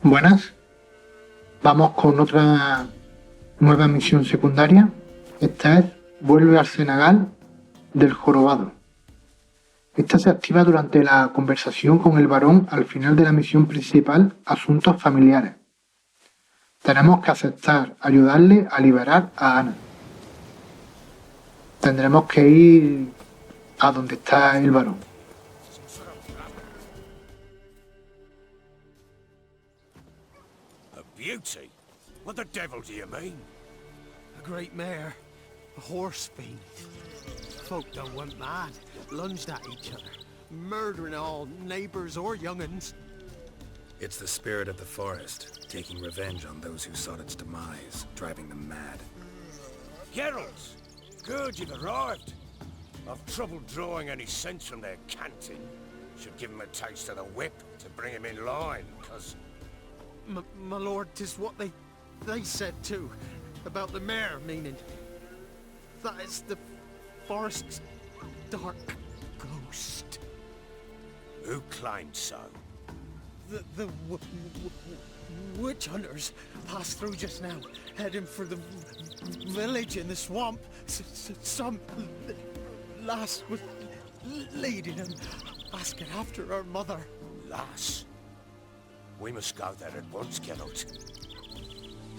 Buenas, vamos con otra nueva misión secundaria. Esta es Vuelve al Senegal del Jorobado. Esta se activa durante la conversación con el varón al final de la misión principal Asuntos Familiares. Tenemos que aceptar ayudarle a liberar a Ana. Tendremos que ir a donde está el varón. A beauty? What the devil do you mean? A great mare. A horse fiend. Folk done went mad, lunged at each other, murdering all neighbours or young'uns. It's the spirit of the forest, taking revenge on those who sought its demise, driving them mad. Geralt! Good, you've arrived. I've trouble drawing any sense from their canting. Should give him a taste of the whip to bring him in line, cause... My lord, 'tis what they said too, about the mare, meaning that it's the forest's dark ghost. Who claimed so? The witch hunters passed through just now, heading for the village in the swamp. Some lass was leading them, asking after her mother. Lass? We must go there at once, Geralt.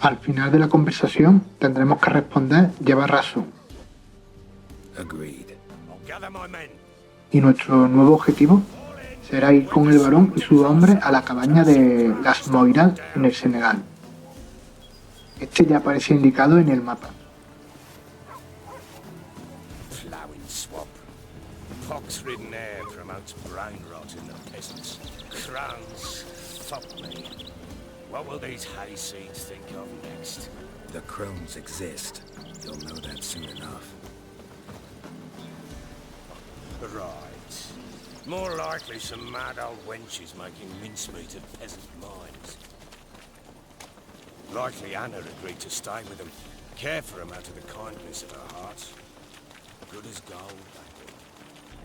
Al final de la conversación tendremos que responder llevar razón. Agreed. I'll gather my men. Y nuestro nuevo objetivo será ir con el varón y su hombre a la cabaña de las Moiras en el Senegal. Este ya aparece indicado en el mapa. Ploughing swamp. Pox-ridden air promotes brain rot in the peasants. Crowns, fuck me. What will these hayseeds think of next? The crones exist. You'll know that soon enough. Right. More likely some mad old wenches making mincemeat of peasant minds. Likely Anna agreed to stay with them, care for them out of the kindness of her heart. Good as gold, that girl.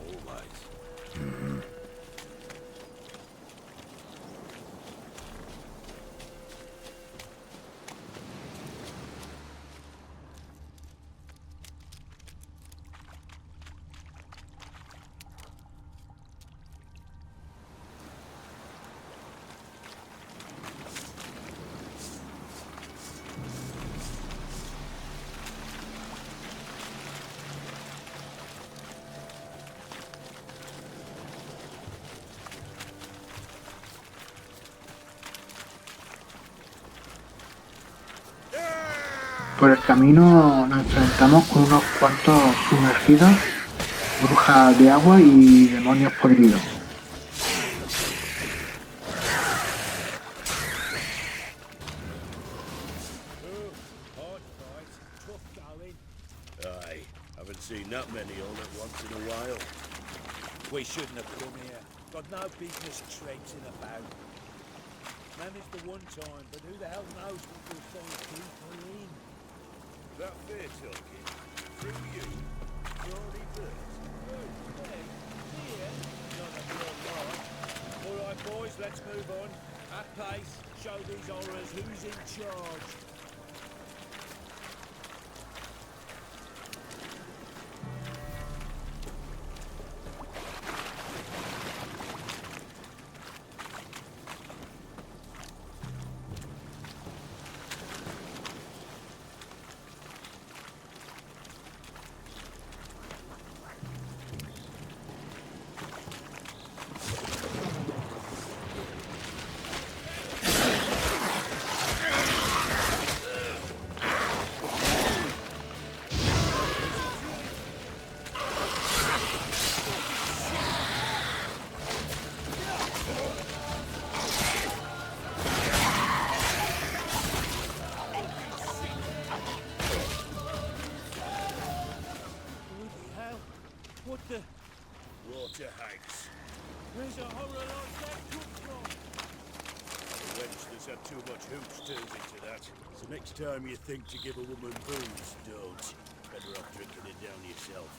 Always. Por el camino nos enfrentamos con unos cuantos sumergidos, brujas de agua y demonios podridos. Aye, haven't seen that many all at once in a while. We shouldn't have come here. Got no business traipsing about. Managed the one time, but who the hell knows what we'll find people in? That fair talking? Through you? Geordie Birds? Oh, hey, here? Not a real lot. All right, boys, let's move on. At pace, show these horrors who's in charge. What the? Water hags. Where's a horror like that come from? The wench had too much hooch turns into that. So next time you think to give a woman booze, don't. Better off drinking it down yourself.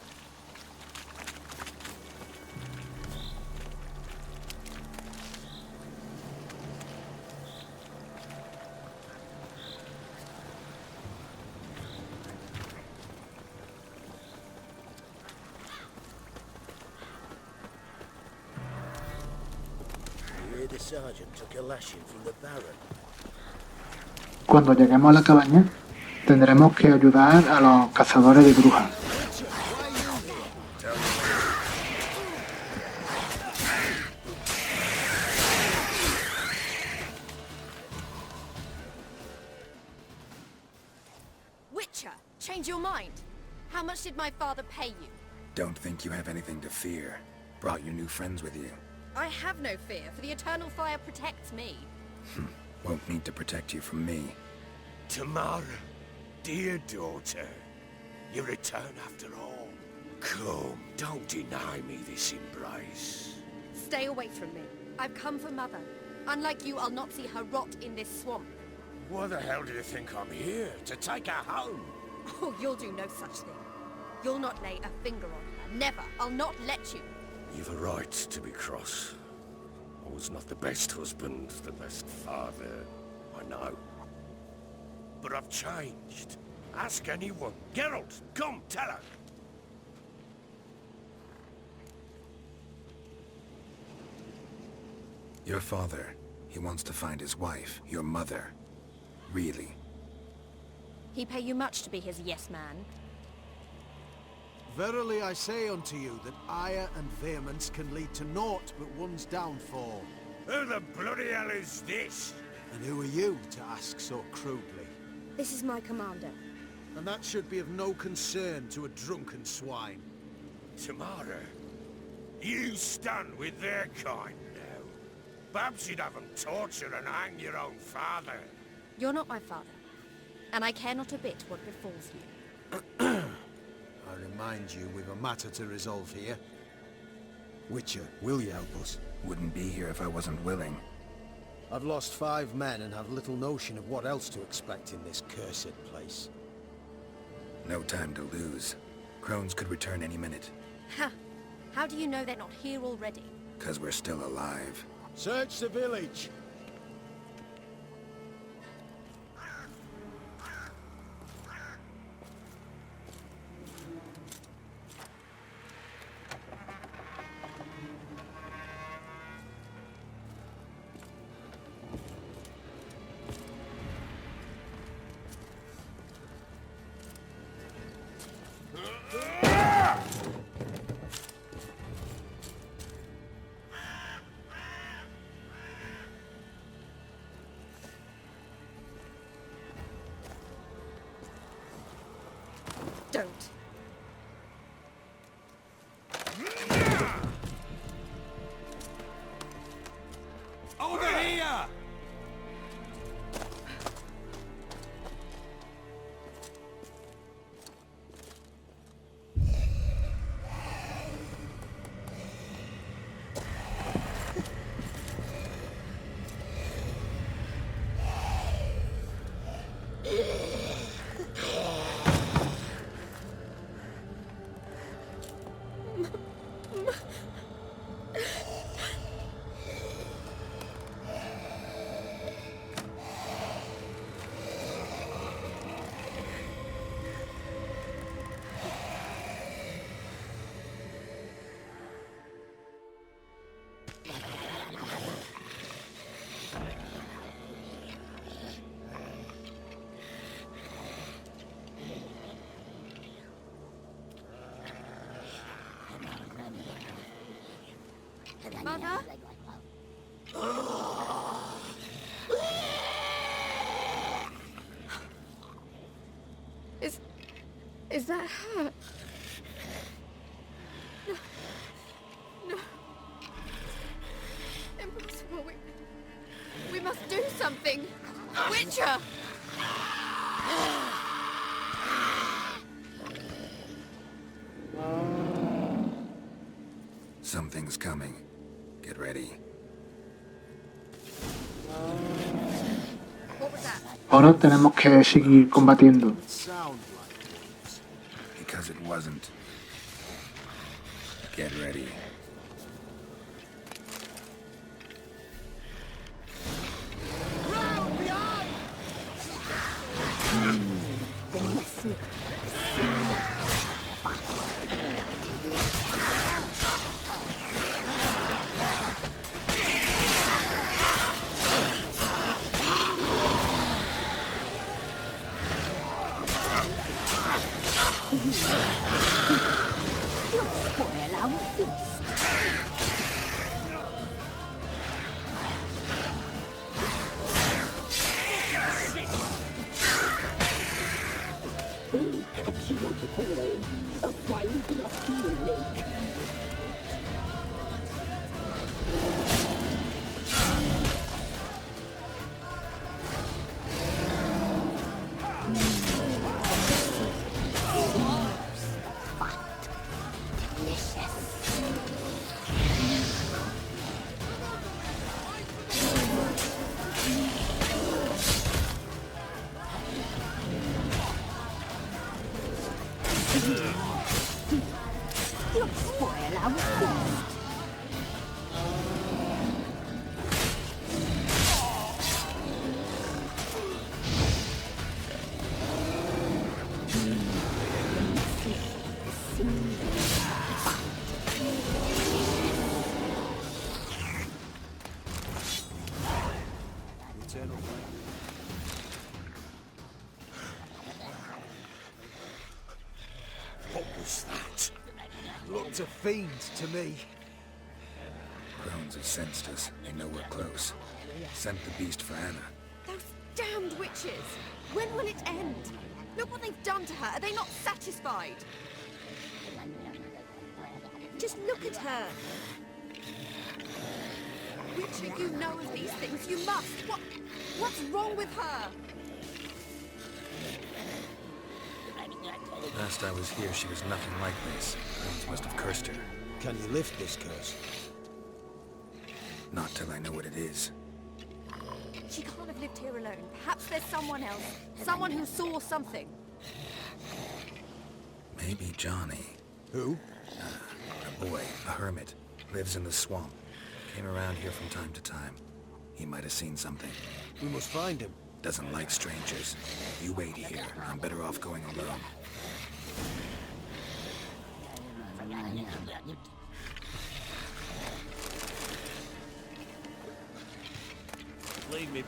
the sergeant took a lashing from the Baron. Cuando lleguemos a la cabaña, tendremos que ayudar a los cazadores de brujas. Witcher, change your mind. How much did my father pay you? Don't think you have anything to fear. Brought your new friends with you. I have no fear, for the eternal fire protects me. Won't need to protect you from me. Tamara, dear daughter, you return after all. Come, don't deny me this embrace. Stay away from me. I've come for Mother. Unlike you, I'll not see her rot in this swamp. Why the hell do you think I'm here? To take her home? Oh, you'll do no such thing. You'll not lay a finger on her. Never. I'll not let you. You've a right to be cross. I was not the best husband, the best father, I know. But I've changed. Ask anyone. Geralt, come, tell her. Your father, he wants to find his wife, your mother. Really. He pay you much to be his yes man. Verily I say unto you that ire and vehemence can lead to naught but one's downfall. Who the bloody hell is this? And who are you to ask so crudely? This is my commander. And that should be of no concern to a drunken swine. Tamara, you stand with their kind now. Perhaps you'd have them torture and hang your own father. You're not my father. And I care not a bit what befalls you. I remind you we've a matter to resolve here. Witcher, will you help us? Wouldn't be here if I wasn't willing. I've lost 5 men and have little notion of what else to expect in this cursed place. No time to lose. Crones could return any minute. Ha! How do you know they're not here already? 'Cause we're still alive. Search the village! Don't. Over here! Mother? Is that her? No. No. Impossible. We must do something. Witcher! Something's coming. Get ready. What was that? Ahora tenemos que seguir combatiendo. Sound like wolves. Because it wasn't. Get ready. Round behind! You'll spoil our feast. Eternal flame. What was that? Looked a fiend to me. Crones have sensed us. They know we're close. Sent the beast for Anna. Those damned witches! When will it end? Look what they've done to her. Are they not satisfied? Just look at her. Witcher, you know of these things. You must. What's wrong with her? Last I was here, she was nothing like this. Crones must have cursed her. Can you lift this curse? Not till I know what it is. She can't have lived here alone. Perhaps there's someone else. Someone who saw something. Maybe Johnny. Who? A boy, a hermit. Lives in the swamp. Came around here from time to time. He might have seen something. We must find him. Doesn't like strangers. You wait here. I'm better off going alone. Leave me be.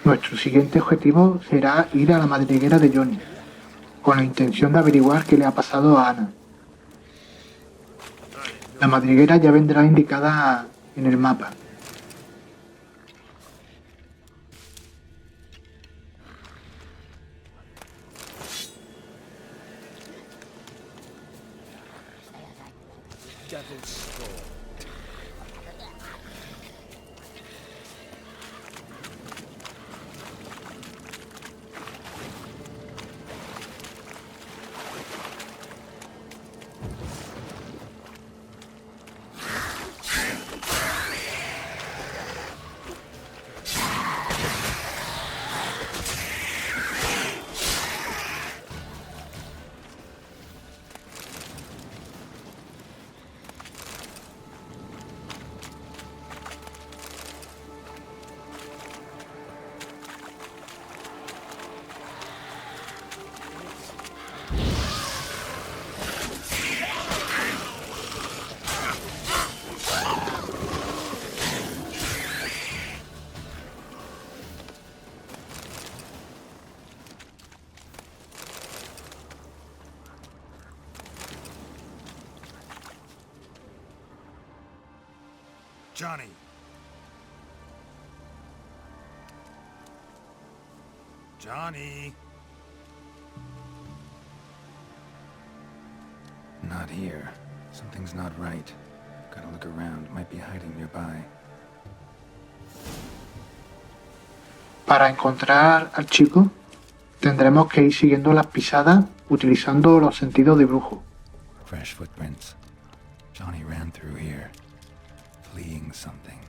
Nuestro siguiente objetivo será ir a la madriguera de Johnny, con la intención de averiguar qué le ha pasado a Anna. La madriguera ya vendrá indicada en el mapa. Devil's Spawn. Johnny! Johnny! Not here. Something's not right. Gotta look around. Might be hiding nearby. Para encontrar al chico, tendremos que ir siguiendo las pisadas utilizando los sentidos de brujo. Fresh footprints. Johnny ran through here, fleeing something.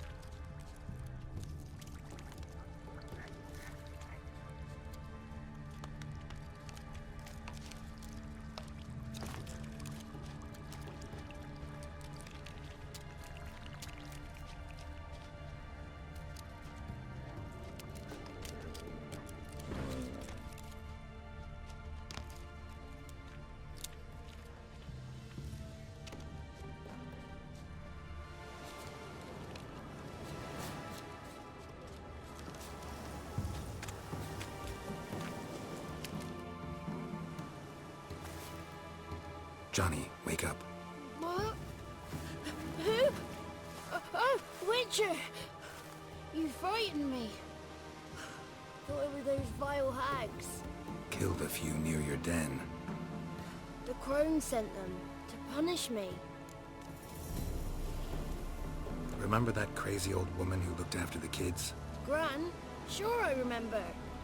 Johnny, wake up. What? Who? Oh, Witcher! You frightened me. Thought it were those vile hags. Killed a few near your den. The crone sent them to punish me. Remember that crazy old woman who looked after the kids? Gran? Sure I remember.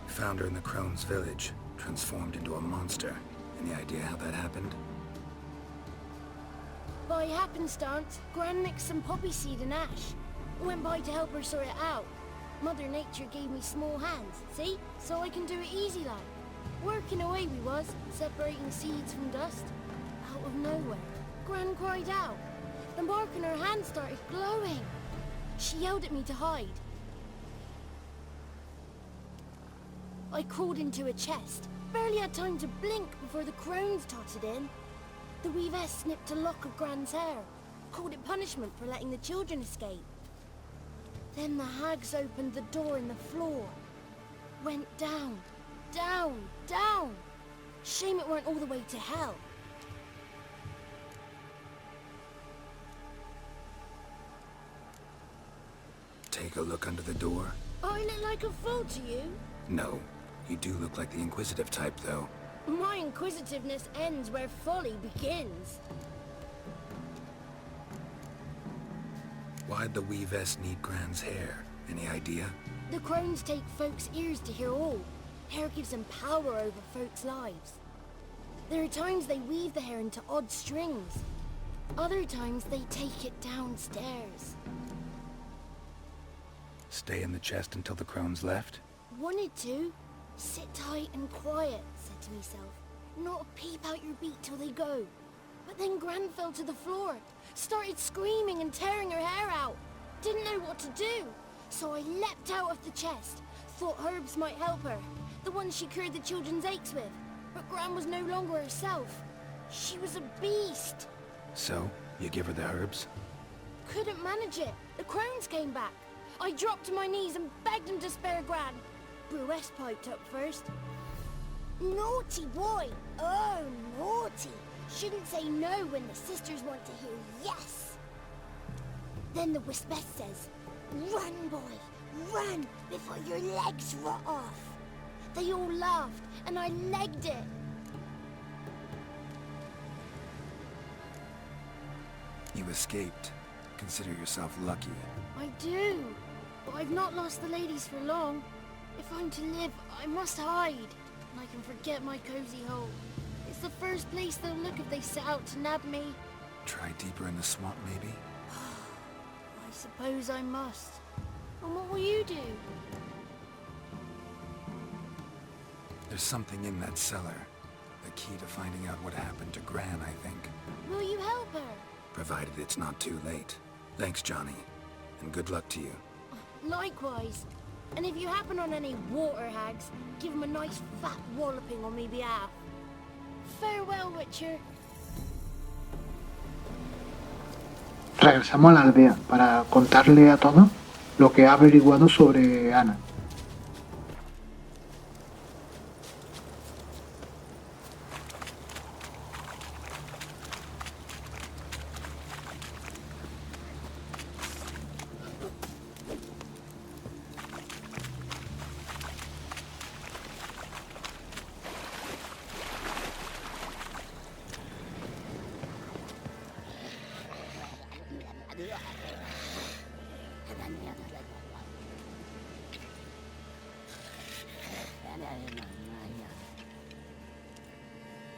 Found her in the Crone's village, transformed into a monster. Any idea how that happened? By happenstance, Gran mixed some poppy seed and ash. Went by to help her sort it out. Mother Nature gave me small hands, see? So I can do it easy like. Working away we was, separating seeds from dust. Out of nowhere, Gran cried out. The mark on her hand started glowing. She yelled at me to hide. I crawled into a chest. Barely had time to blink before the crones totted in. The weavess snipped a lock of Gran's hair. Called it punishment for letting the children escape. Then the hags opened the door in the floor. Went down, down, down. Shame it weren't all the way to hell. Take a look under the door. I look like a fool to you? No. You do look like the inquisitive type, though. My inquisitiveness ends where folly begins. Why'd the weavess need Gran's hair? Any idea? The crones take folks' ears to hear all. Hair gives them power over folks' lives. There are times they weave the hair into odd strings. Other times they take it downstairs. Stay in the chest until the crones left? Wanted to. Sit tight and quiet, said to myself. Not a peep out your beat till they go. But then Gran fell to the floor. Started screaming and tearing her hair out. Didn't know what to do. So I leapt out of the chest. Thought herbs might help her. The ones she cured the children's aches with. But Gran was no longer herself. She was a beast. So, you give her the herbs? Couldn't manage it. The crones came back. I dropped to my knees and begged him to spare Gran. Bruess piped up first. Naughty boy! Oh, naughty! Shouldn't say no when the sisters want to hear yes! Then the Wispess says, run, boy! Run before your legs rot off! They all laughed, and I legged it! You escaped. Consider yourself lucky. I do, but I've not lost the ladies for long. If I'm to live, I must hide, and I can forget my cozy hole. It's the first place they'll look if they set out to nab me. Try deeper in the swamp, maybe? I suppose I must. And what will you do? There's something in that cellar. The key to finding out what happened to Gran, I think. Will you help her? Provided it's not too late. Thanks, Johnny. And good luck to you. Likewise. And if you happen on any water hags, give them a nice fat walloping on me behalf. Farewell, Witcher. Regresamos a la aldea para contarle a todos lo que ha averiguado sobre Ana.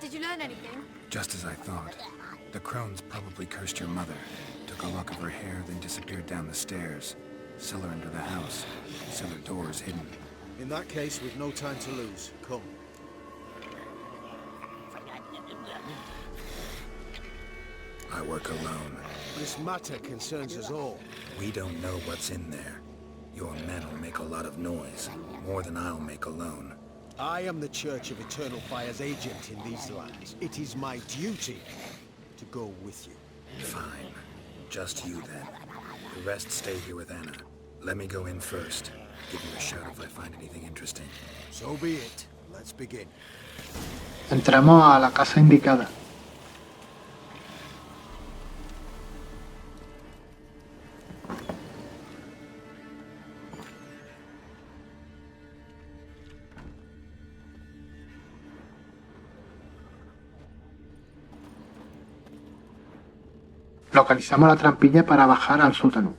Did you learn anything? Just as I thought. The crones probably cursed your mother. Took a lock of her hair, then disappeared down the stairs. Cellar under the house. Cellar doors hidden. In that case, we've no time to lose. Come. I work alone. This matter concerns us all. We don't know what's in there. Your men will make a lot of noise. More than I'll make alone. I am the Church of Eternal Fire's agent in these lands. It is my duty to go with you. Fine. Just you then. The rest stay here with Anna. Let me go in first. Give you a shout if I find anything interesting. So be it. Let's begin. Entramos a la casa indicada. Localizamos la trampilla para bajar al sótano.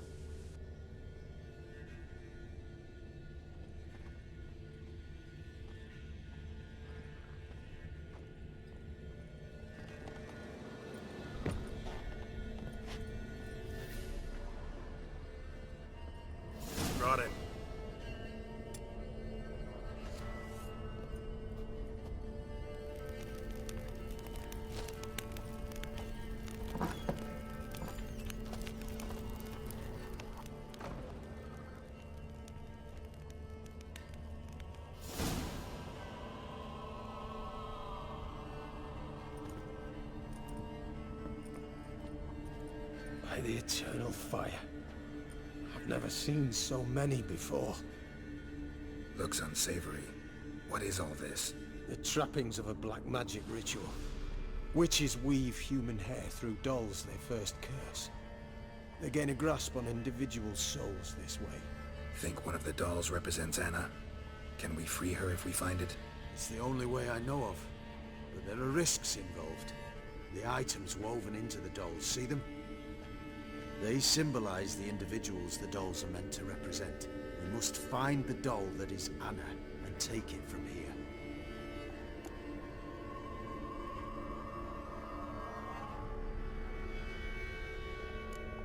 Brought it. By the eternal fire. I've never seen so many before. Looks unsavory. What is all this? The trappings of a black magic ritual. Witches weave human hair through dolls they first curse. They gain a grasp on individual souls this way. Think one of the dolls represents Anna? Can we free her if we find it? It's the only way I know of. But there are risks involved. The items woven into the dolls, see them? They symbolize the individuals the dolls are meant to represent. We must find the doll that is Anna and take it from here.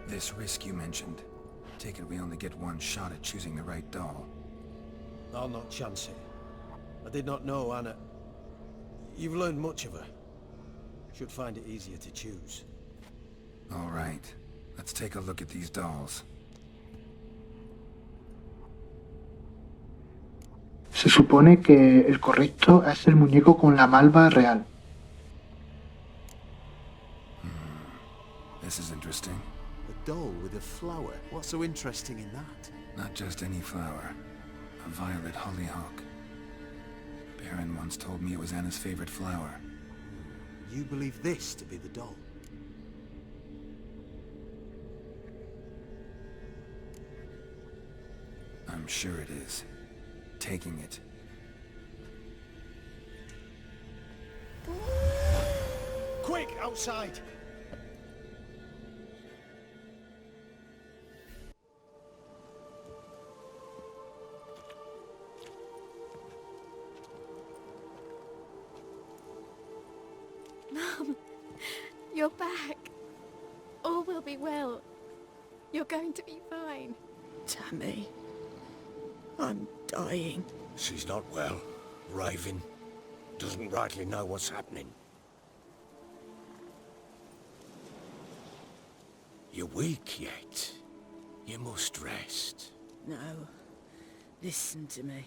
This risk you mentioned. Take it we only get one shot at choosing the right doll. I'll not chance it. I did not know Anna. You've learned much of her. Should find it easier to choose. All right. Let's take a look at these dolls. Se supone que el correcto es el muñeco con la malva real. This is interesting. A doll with a flower. What's so interesting in that? Not just any flower. A violet hollyhock. Baron once told me it was Anna's favorite flower. You believe this to be the doll? I'm sure it is. Taking it. Quick, outside! Mum, you're back. All will be well. You're going to be fine. Tammy, I'm dying. She's not well. Raving. Doesn't rightly know what's happening. You're weak yet. You must rest. No, listen to me.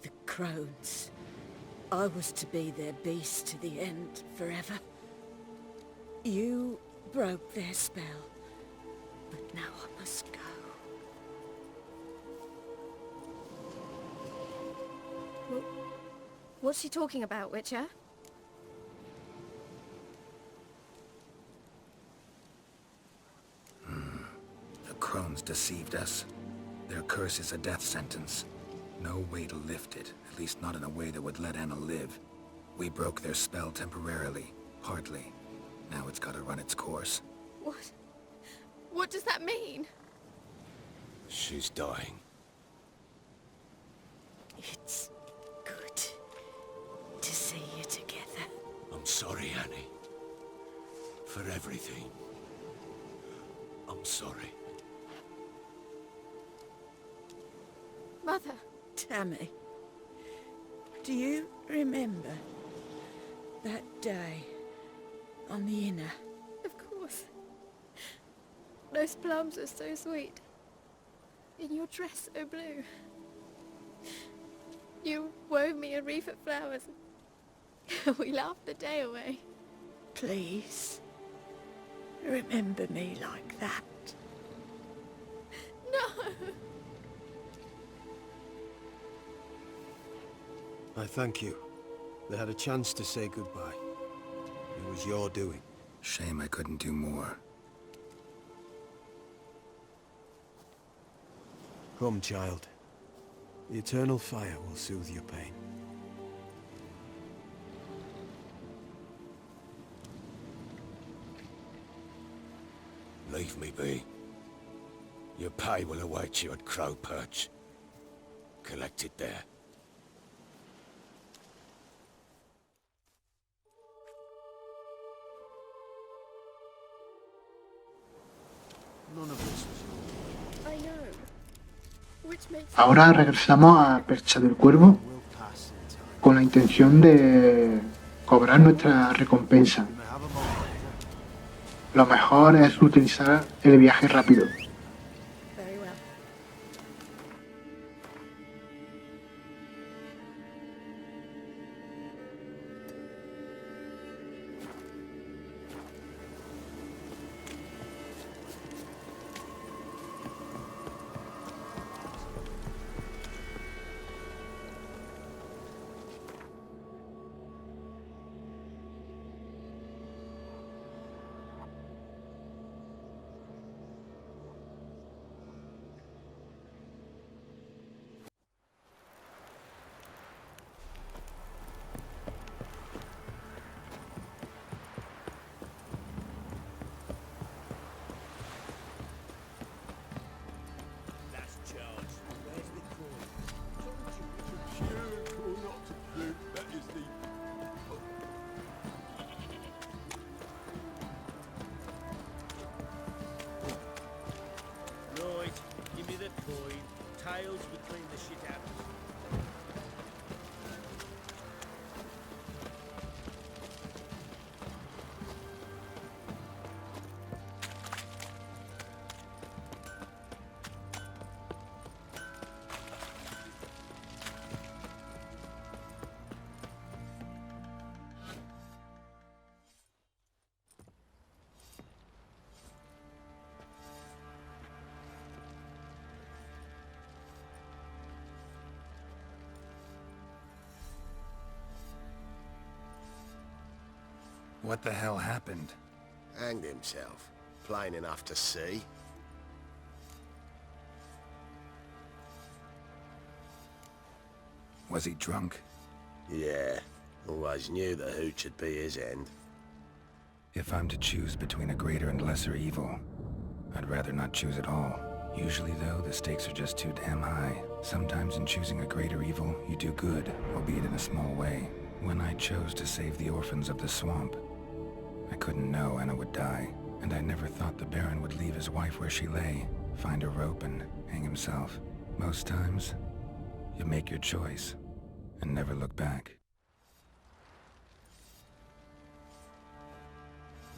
The crones. I was to be their beast to the end, forever. You broke their spell, but now I must go. What's she talking about, Witcher? The crones deceived us. Their curse is a death sentence. No way to lift it, at least not in a way that would let Anna live. We broke their spell temporarily, partly. Now it's gotta run its course. What? What does that mean? She's dying. It's good to see you together. I'm sorry, Annie. For everything. I'm sorry. Mother. Tammy, do you remember that day on the Inner? Of course. Those plums are so sweet. And your dress so blue. You wove me a wreath of flowers. We laughed the day away. Please, remember me like that. No! I thank you. They had a chance to say goodbye. It was your doing. Shame I couldn't do more. Come, child. The eternal fire will soothe your pain. Leave me be. Your pay will await you at Crow Perch. Collect it there. None of this was I know. Which makes Ahora regresamos a Percha del Cuervo will pass in time. con la intención de cobrar nuestra recompensa. You may have a moment later. Lo mejor es utilizar el viaje rápido. very well. Last chance. Where's the coin? Told you it's a pure coin, not to prove that is the... Right, give me the coin. Tails between the shit apples. What the hell happened? Hanged himself. Plain enough to see. Was he drunk? Yeah. Always knew the hooch would be his end. If I'm to choose between a greater and lesser evil, I'd rather not choose at all. Usually, though, the stakes are just too damn high. Sometimes in choosing a greater evil, you do good, albeit in a small way. When I chose to save the orphans of the swamp, I couldn't know Anna would die, and I never thought the Baron would leave his wife where she lay, find a rope and hang himself. Most times, you make your choice and never look back.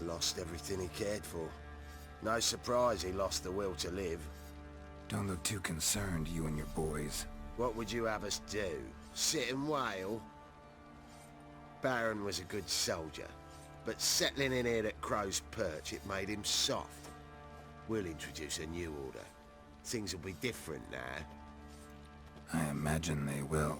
Lost everything he cared for. No surprise he lost the will to live. Don't look too concerned, you and your boys. What would you have us do? Sit and wail? Baron was a good soldier, but settling in here at Crow's Perch, it made him soft. We'll introduce a new order. Things will be different now. I imagine they will.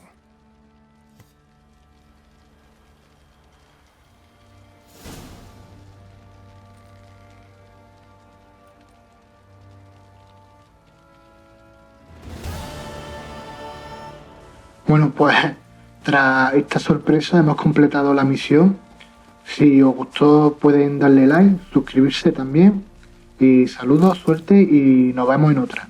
Bueno, pues tras esta sorpresa hemos completado la misión. Si os gustó pueden darle like, suscribirse también. Y saludos, suerte y nos vemos en otra.